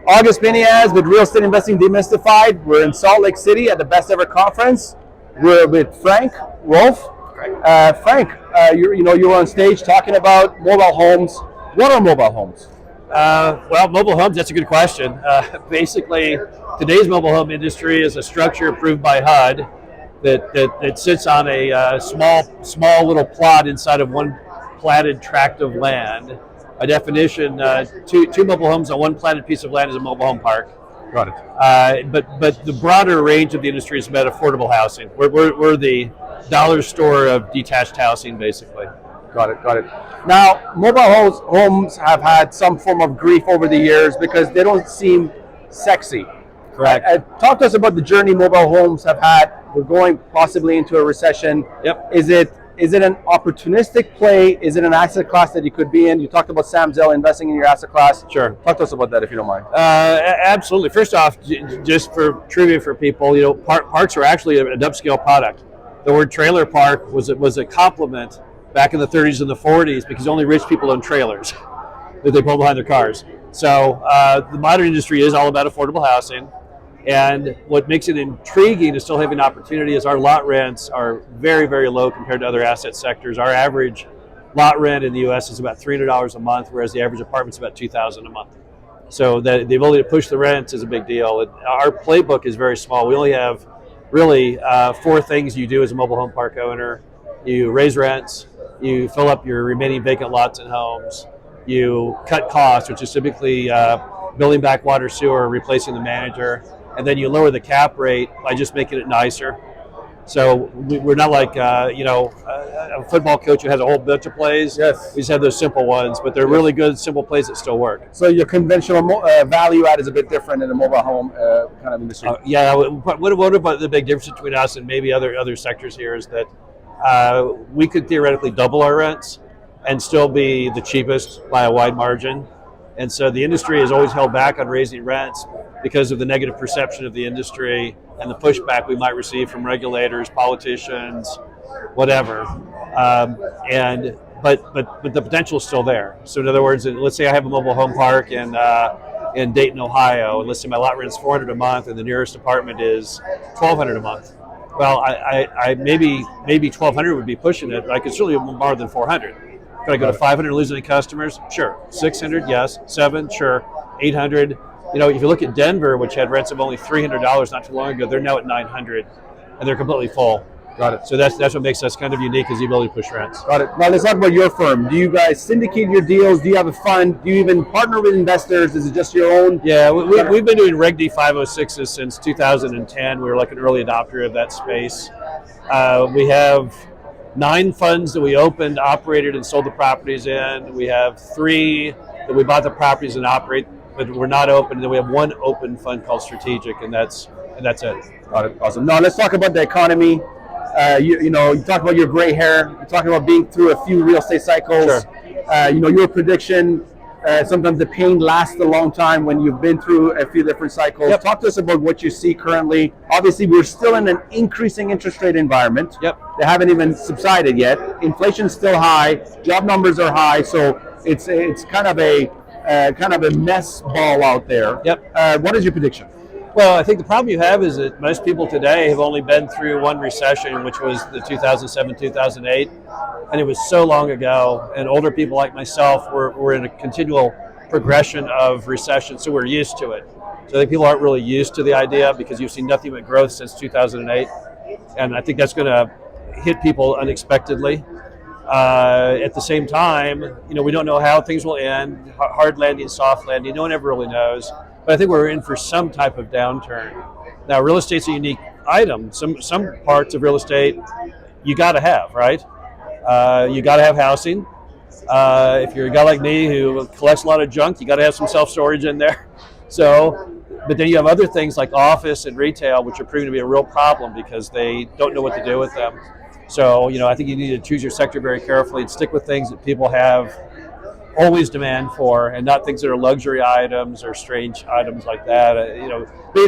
August Biniaz with Real Estate Investing Demystified. We're in Salt Lake City at the Best Ever Conference. We're with Frank Rolfe. Frank, you were on stage talking about mobile homes. What are mobile homes? Well, mobile homes, that's a good question. Basically, today's mobile home industry is a structure approved by HUD that sits on a small little plot inside of one platted tract of land. By definition, two mobile homes on one platted piece of land is a mobile home park. Got it. But the broader range of the industry is about affordable housing. We're the dollar store of detached housing, basically. Got it. Now, mobile homes have had some form of grief over the years because they don't seem sexy. Correct. Talk to us about the journey mobile homes have had. We're going possibly into a recession. Yep. Is it an opportunistic play? Is it an asset class that you could be in? You talked about Sam Zell investing in your asset class. Sure. Talk to us about that if you don't mind. Absolutely. First off, just for trivia for people, parks are actually an upscale product. The word trailer park was a compliment back in the 30s and the 40s because only rich people own trailers that they pull behind their cars. So the modern industry is all about affordable housing. And what makes it intriguing to still have an opportunity is our lot rents are very, very low compared to other asset sectors. Our average lot rent in the U.S. is about $300 a month, whereas the average apartment's about $2,000 a month. So the ability to push the rents is a big deal. Our playbook is very small. We only have really 4 things you do as a mobile home park owner. You raise rents, you fill up your remaining vacant lots and homes, you cut costs, which is typically building back water, sewer, replacing the manager, and then you lower the cap rate by just making it nicer. So we're not like a football coach who has a whole bunch of plays. Yes. We just have those simple ones, but they're really good, simple plays that still work. So your conventional value add is a bit different in the mobile home kind of industry. Yeah. What about the big difference between us and maybe other sectors here is that we could theoretically double our rents and still be the cheapest by a wide margin. And so the industry has always held back on raising rents because of the negative perception of the industry and the pushback we might receive from regulators, politicians, whatever. But the potential is still there. So in other words, let's say I have a mobile home park in Dayton, Ohio, and let's say my lot rent's $400 a month, and the nearest apartment is $1,200 a month. Well, I maybe $1,200 would be pushing it, but I could certainly have more than $400. Could I go to $500 and lose any customers? Sure. $600, yes. $700, sure. $800. If you look at Denver, which had rents of only $300 not too long ago, they're now at $900, and they're completely full. Got it. So that's what makes us kind of unique, is the ability to push rents. Got it. Now let's talk about your firm. Do you guys syndicate your deals? Do you have a fund? Do you even partner with investors? Is it just your own? Yeah, we've been doing Reg D 506s since 2010. We were like an early adopter of that space. We have 9 funds that we opened, operated, and sold the properties in. We have 3 that we bought the properties and operate, but we're not open. And then we have 1 open fund called Strategic, and that's it. Got it. Awesome. Now let's talk about the economy. You talk about your gray hair. You're talking about being through a few real estate cycles. Sure. Your prediction. Sometimes the pain lasts a long time when you've been through a few different cycles. Yep. Talk to us about what you see currently. Obviously, we're still in an increasing interest rate environment. Yep. They haven't even subsided yet. Inflation's still high. Job numbers are high. So it's kind of a mess ball out there. Yep. What is your prediction? Well, I think the problem you have is that most people today have only been through one recession, which was the 2007, 2008, and it was so long ago, and older people like myself were in a continual progression of recession, so we're used to it. So I think people aren't really used to the idea because you've seen nothing but growth since 2008, and I think that's going to hit people unexpectedly. At the same time, we don't know how things will end, hard landing, soft landing, no one ever really knows. But I think we're in for some type of downturn. Now, real estate's a unique item. Some parts of real estate you got to have, right? You got to have housing. If you're a guy like me who collects a lot of junk, you got to have some self-storage in there. But then you have other things like office and retail, which are proving to be a real problem because they don't know what to do with them. So, I think you need to choose your sector very carefully and stick with things that people have always demand for, and not things that are luxury items or strange items like that.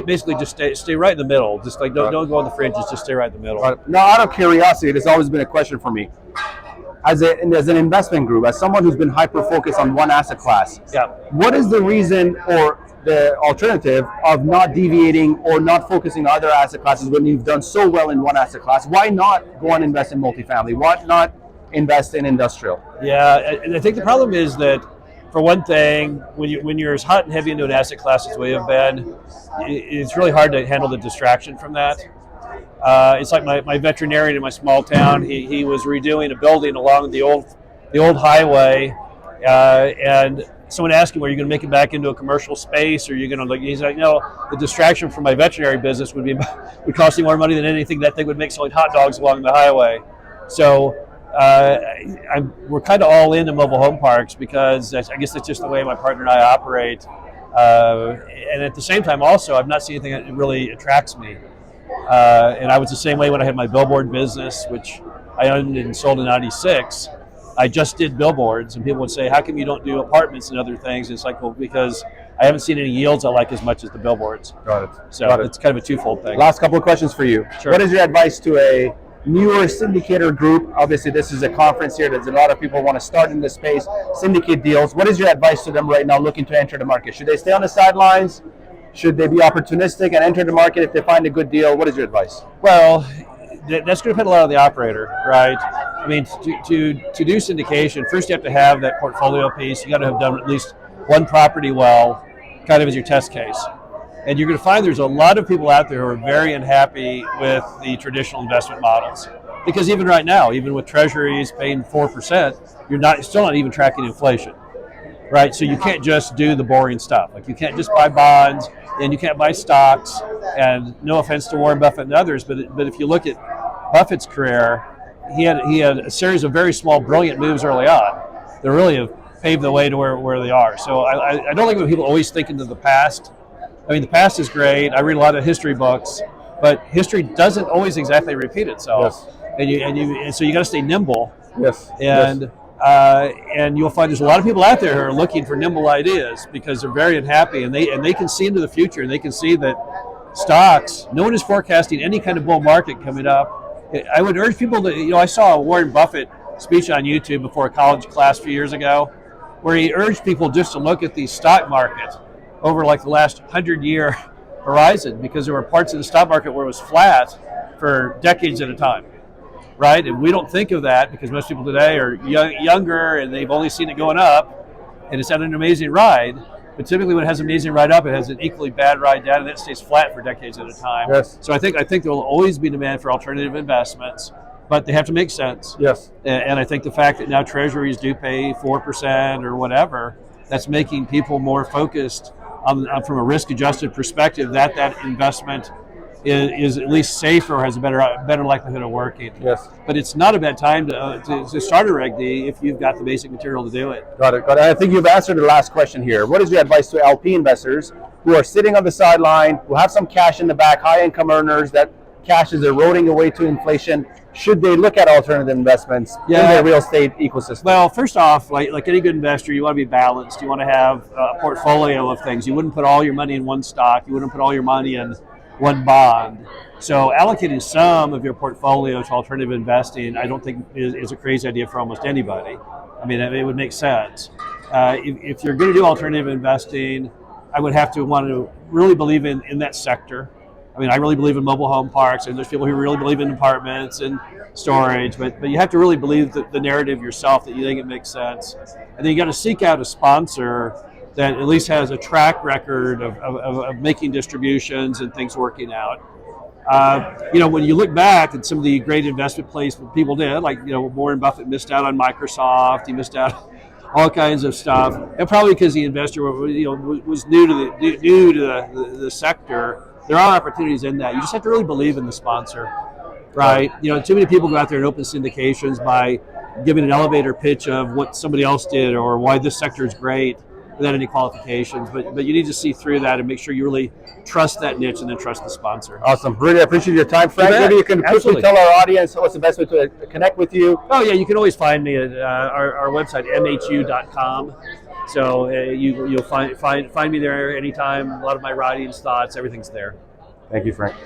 Basically just stay right in the middle. Just like don't go on the fringes. Just stay right in the middle. Now, out of curiosity, there's always been a question for me. As an investment group, as someone who's been hyper focused on one asset class, Yeah. what is the reason, or the alternative of not deviating or not focusing on other asset classes when you've done so well in one asset class? Why not go and invest in multifamily? Why not invest in industrial? Yeah, and I think the problem is that, for one thing, when you're as hot and heavy into an asset class as we have been, it's really hard to handle the distraction from that. It's like my veterinarian in my small town. He was redoing a building along the old highway, and someone asked him, "Are you going to make it back into a commercial space, or are you going to look?" He's like, "No, the distraction from my veterinary business would cost me more money than anything that thing would make selling hot dogs along the highway." So we're kind of all into mobile home parks because I guess that's just the way my partner and I operate. And at the same time, also, I've not seen anything that really attracts me. And I was the same way when I had my billboard business, which I owned and sold in '96. I just did billboards, and people would say, "How come you don't do apartments and other things?" And it's like, well, because I haven't seen any yields I like as much as the billboards. Got it. So Got it. It's kind of a twofold thing. Last couple of questions for you. Sure. What is your advice to a newer syndicator group? Obviously, this is a conference here. There's a lot of people who want to start in this space, syndicate deals. What is your advice to them right now looking to enter the market? Should they stay on the sidelines? Should they be opportunistic and enter the market if they find a good deal? What is your advice? Well, that's going to depend a lot on the operator, right? I mean, to do syndication, first you have to have that portfolio piece. You got to have done at least one property well, kind of as your test case. And you're going to find there's a lot of people out there who are very unhappy with the traditional investment models. Because even right now, even with treasuries paying 4%, you're still not even tracking inflation, right? So you can't just do the boring stuff. Like, you can't just buy bonds, and you can't buy stocks. And no offense to Warren Buffett and others, but if you look at Buffett's career, he had a series of very small, brilliant moves early on that really have paved the way to where they are. So I don't think when people always think into the past. I mean, the past is great. I read a lot of history books, but history doesn't always exactly repeat itself. Yes. And so you got to stay nimble. Yes. And you'll find there's a lot of people out there who are looking for nimble ideas because they're very unhappy, and they can see into the future, and they can see that stocks. No one is forecasting any kind of bull market coming up. I would urge people to, I saw a Warren Buffett speech on YouTube before a college class a few years ago, where he urged people just to look at the stock market over like the last 100-year horizon, because there were parts of the stock market where it was flat for decades at a time, right? And we don't think of that because most people today are younger and they've only seen it going up, and it's had an amazing ride. But typically when it has an amazing ride up, it has an equally bad ride down, and then it stays flat for decades at a time. Yes. So I think there will always be demand for alternative investments, but they have to make sense. Yes. And I think the fact that now treasuries do pay 4% or whatever, that's making people more focused on from a risk-adjusted perspective that investment is at least safer or has a better likelihood of working. Yes. But it's not a bad time to start a Reg D if you've got the basic material to do it. Got it. I think you've answered the last question here. What is your advice to LP investors who are sitting on the sideline, who have some cash in the back, high-income earners, that cash is eroding away to inflation? Should they look at alternative investments in their real estate ecosystem? Well, first off, like any good investor, you want to be balanced. You want to have a portfolio of things. You wouldn't put all your money in one stock. You wouldn't put all your money in one bond. So allocating some of your portfolio to alternative investing, I don't think is a crazy idea for almost anybody. I mean, it would make sense. If you're going to do alternative investing, I would have to want to really believe in that sector. I mean, I really believe in mobile home parks, and there's people who really believe in apartments and storage, but you have to really believe the narrative yourself that you think it makes sense. And then you got to seek out a sponsor that at least has a track record of making distributions and things working out. When you look back at some of the great investment plays that people did, like, Warren Buffett missed out on Microsoft, he missed out on all kinds of stuff, and probably because the investor was new to the sector. There are opportunities in that. You just have to really believe in the sponsor, right? Too many people go out there and open syndications by giving an elevator pitch of what somebody else did or why this sector is great without any qualifications. But you need to see through that and make sure you really trust that niche and then trust the sponsor. Awesome. Really appreciate your time, Frank. Maybe you can quickly tell our audience what's the best way to connect with you. Oh, yeah. You can always find me at our website, mhu.com. So you'll find me there anytime. A lot of my writings, thoughts, everything's there. Thank you, Frank.